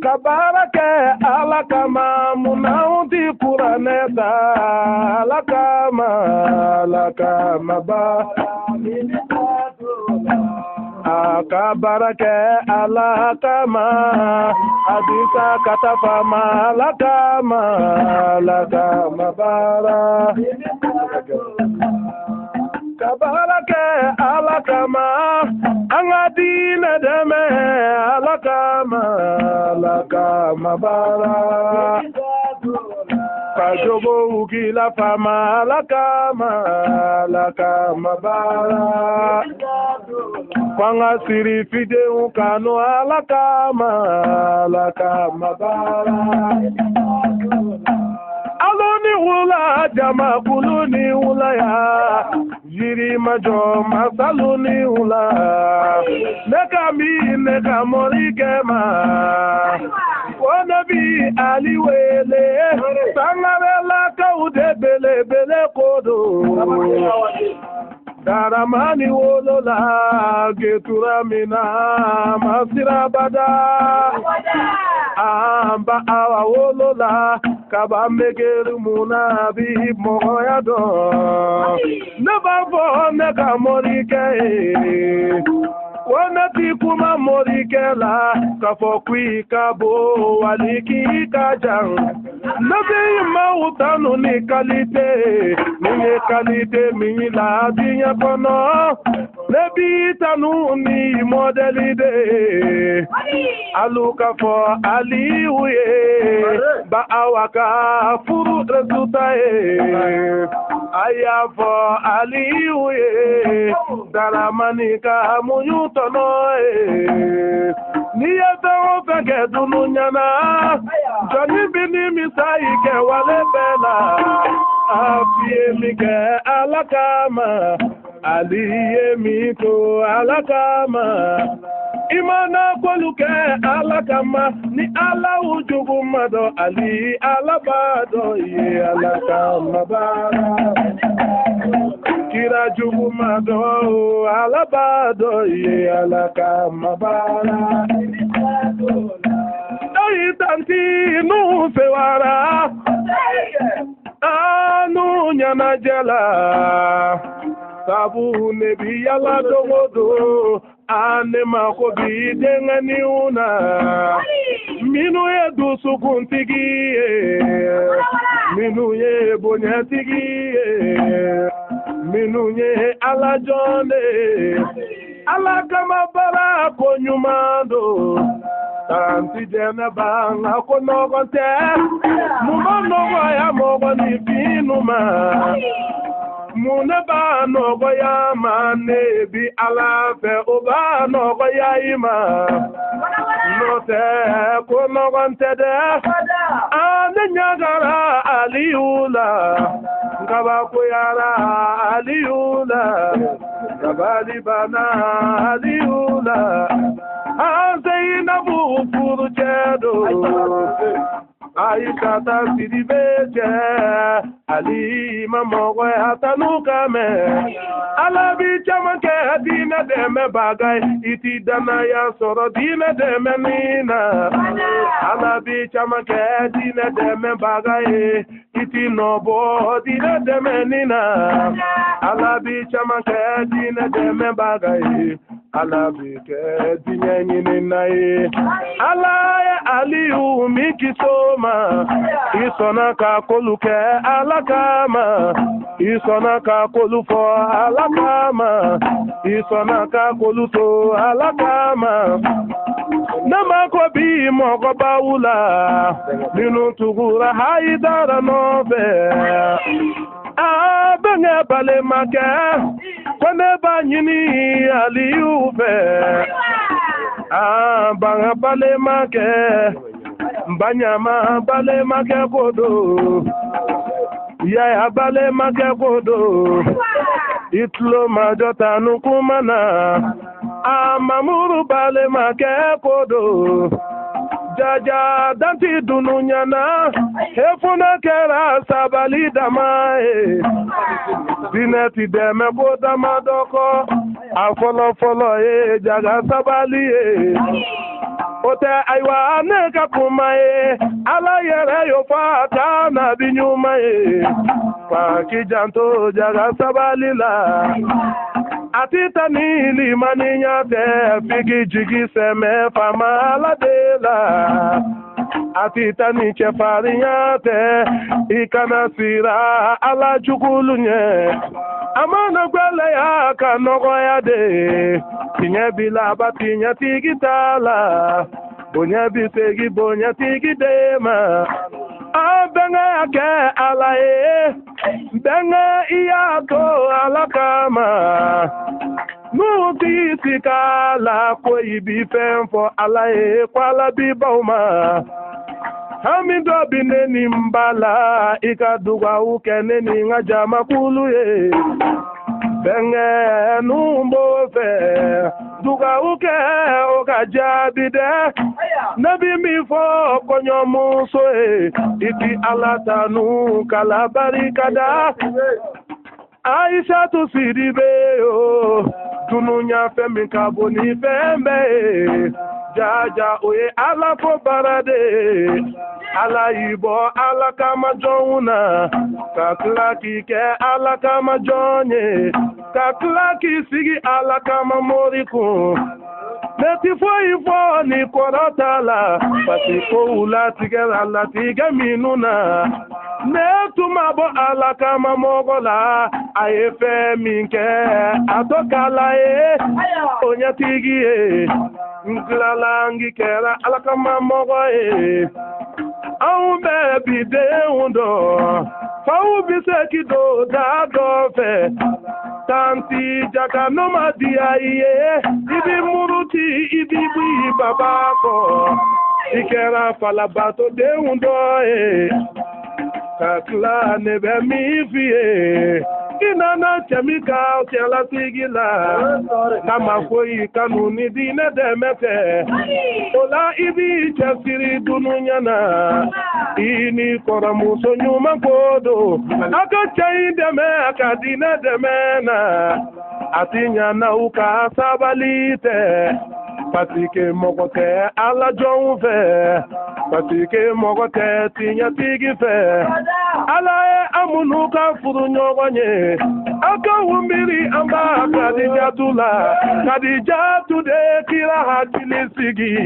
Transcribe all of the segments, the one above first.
Kabarake alakama munauti puraneta alakama ba akabarake alakama adisa katafama alakama bara kabarake alakama angadina deme alakama bara kajobo ukila fama alakama bara kwanga siri fide ukano alakama bara aloni wula jama kuluni wula ya jiri majo masaluni wula neka morike ma wanabi aliwele sangarela kaude bele kodo daramani wolola getura mina masira bada amba awa wolola kaba megeru muna bi moya do neba fo neka morike wana ti kuma morike la kafo kwi kabo waliki kajang nabi mautanu ni kalite mi la binya kono nabi tanu ni modelide aluka fo aliuye ba awaka furu resultae aya fo aliuye daramanika muyutono niyata ofege dunu nyana joni bini misai ke wale bela afie mike alakama aliye mito alakama imana koluke alakama ni ala ujugu mado ali alabado ye alakama bara kira jugu mado alabado ye alakama bara doi tanti nu fewara anu nyana jela sabu nebi yala dogodo ane makobi dengani una minu ye dusukuntigi minu ye bonyatigi minu ye alajone alakama bara konyumando tanti jena banga konogote mumonogo ya mogo ni finuma muneba nogo ya manebi alafe oba nogo ya ima note konogonte de ane nyagara aliula ngaba kuyara aliula ngabali bana aliula Zainabu Furuchedo Aisha Sidibeche Ali Mamogwe Atanuka me Alabi Chamake Dina Deme Bagay Iti Danaya Soro Dina Deme Nina Alabi Chamake Dina Deme Bagay Iti Nobo Dina Deme Nina Alabi Chamake Dina Deme Bagay Alabi Ke Dina Ninaye Alaye Aliu Mikisoma Isona ka koluke alakama Isona ka kolufo alakama Isona ka koluto alakama Nama ko bi mo ko bawula Ninu tugura haidara nobe Abenge bale make Kone banyini aliu fe Abanga bale make Mbanyama bale make kodo Yaya bale make kodo Itlo majota nukumana Amamuru bale make kodo jaja danti dununyana efuna kera sabali damae dineti deme boda madoko afolo folo jaga sabali ote aiwa ne kapuma ala yere yo fata na binyuma pa kijanto jaga sabali la atita nili maninya te figi jigi seme fama la de la atita ni chefarinya te ikana sira ala chukulunye amana gwele ya kanogo ya de tinye bila batinya tigitala bonya bisegi bonya tigidema benga ke alae benga iya to alakama nuti sikala ko ibi fenfo alae kwala bi bauma hamido bineni mbala ikaduga ukeneni ngajama kuluye benga numbo fe duga uke okajabide nabi mi fo konyomu so iti alatanu kalabari kada Aisha tu sidibe o tununya femi kaboni fembe jaja oye ala fo barade ala ibo ala kama jona kaklaki ke ala kama jonye kaklaki sigi ala kama moriku Neti fo ni korotala patiko ula tigera la tiga minuna netu mabo ala kama mogola ayefe minke atokala onya tigi nglala ngikera ala kama mogo au bebi de undo fau biseki do da do fe tanti jaka no madia iye ibi muruti ibi bi babako ikera falabato de undo kakla nebe mi fie inana chemika tiala sigila kama koi kanuni dine demete ola ibi chasiri dununyana ini koramuso nyuma kodo aka chai deme aka dine demena atinya na uka sabalite patike mogote ala jonfe patike mogote tinya tigife ala amunuka furu nyoganye aka wumbiri amba kadija tude kira hatili sigi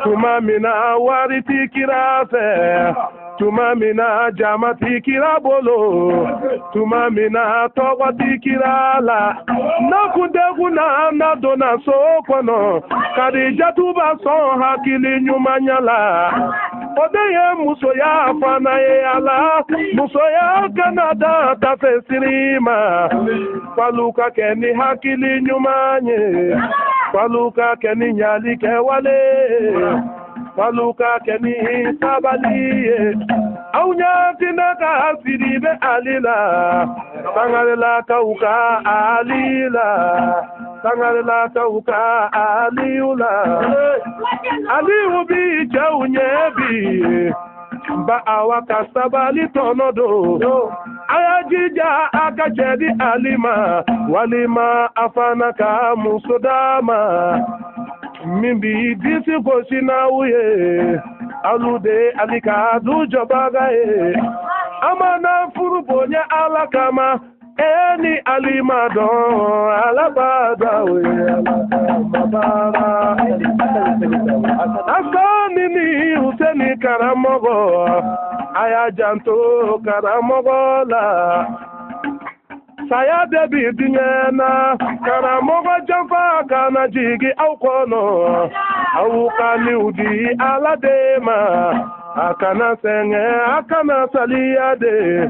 tumamina wariti kirafe tumamina jamati kirabolo tumamina togwati kirala nakudeguna na dona sokono kadija tuba son hakili nyumanyala odeye muso ya fana ala muso ya Canada tafesirima faluka keni hakili nyumanye faluka keni nyali kewale faluka keni sabaliye aunya tinaka asiribe alila sangalela kauka alila sangalela kauka aliula aliu bi jaunyebi ba awaka sabali tonodo ayajija akachedi alima walima afanaka musodama mimbi disi koshina uye alude alikadu jobaga amana furubonya alakama eni alimado alabada we alabada asani ni useni karamogo ayajanto karamogo la saya debi dinyena karamogo jamfa kana jigi aukono aukani udi aladema akana senge akana saliyade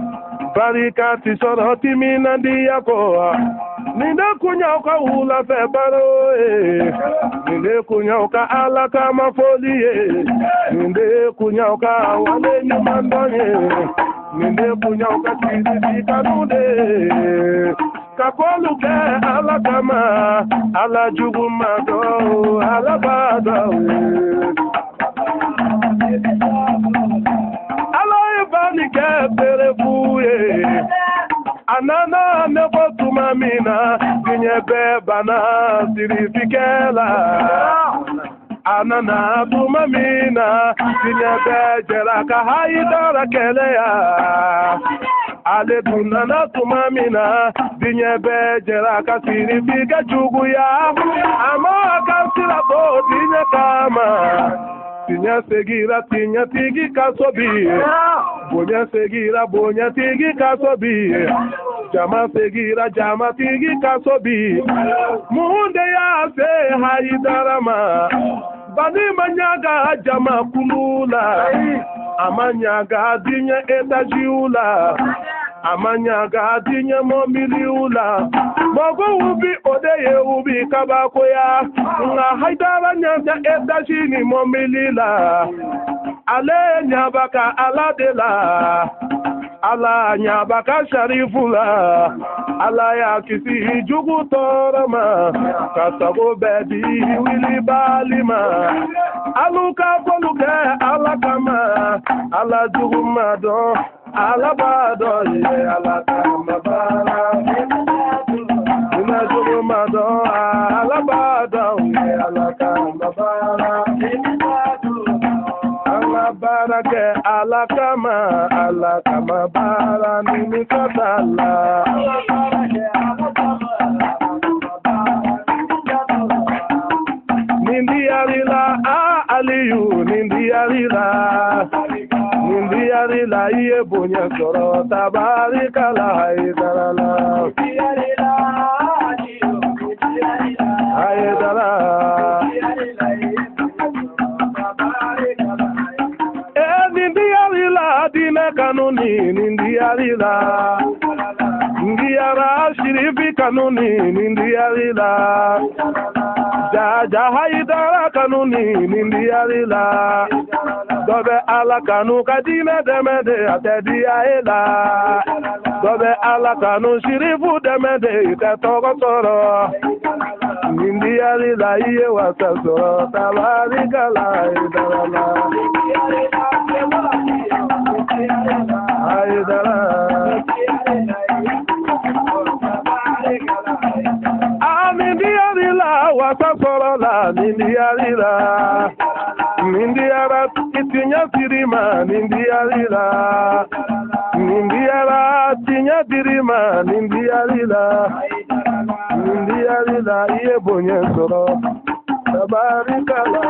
barikati soroti minandi yako ninde kunyauka ula febaro ninde kunyauka ala kama folie ninde kunyauka wale nyumandonye ninde kunyauka kizisi kanude kakoluke ala kama ala jugumado ala badawe Aloe Valley kepere buye. Anana nebo tumamina. Dinyebe bana sirifikela. Anana tumamina. Dinyebe jelaka haidara keleya. Ale dunana tumamina. Dinyebe jelaka sirifika chuguya. Ama kansila to dinye kama. Tinya segira tinya tigi kasobi. Bonya segira bonya tigi kasobi. Jama segira jama tigi kasobi. Muhunde ya se haidarama. Bani manyaga jama kulula. Amanyaga dinya etajiula. Amanyaga dinya momiliula. Mogo ubi odeye ubi kabakoya. Nga haidara nyanja etajini momilila. Ale nyabaka aladela. Ala nyabaka sharifula. Ala ya kisi jugu torama. Kasabo bedi wili balima. Aluka poluke alakama. Ala jugu mado. Ala bado ye ala kamabara. Ina jugu mado. Ala bado ye ala kamabara. Barake alakama bara nini katala Nindi arila aliyu nindi arila iye bunya soro tabarikala haidarala Dina kanuni nindiarila Ndiara shirifi kanuni nindiarila Jaja haidara kanuni nindiarila Dobe ala kanu kadina demede atedi aela Dobe ala kanu shirifu demede ite togo soro Nindiarila iye wasa soro tabarikala idarala Wasasorola nindiarila Nindiara itinya sirima nindiarila Nindiara tinya dirima nindiarila Nindiarila iye bonye soro Tabarikala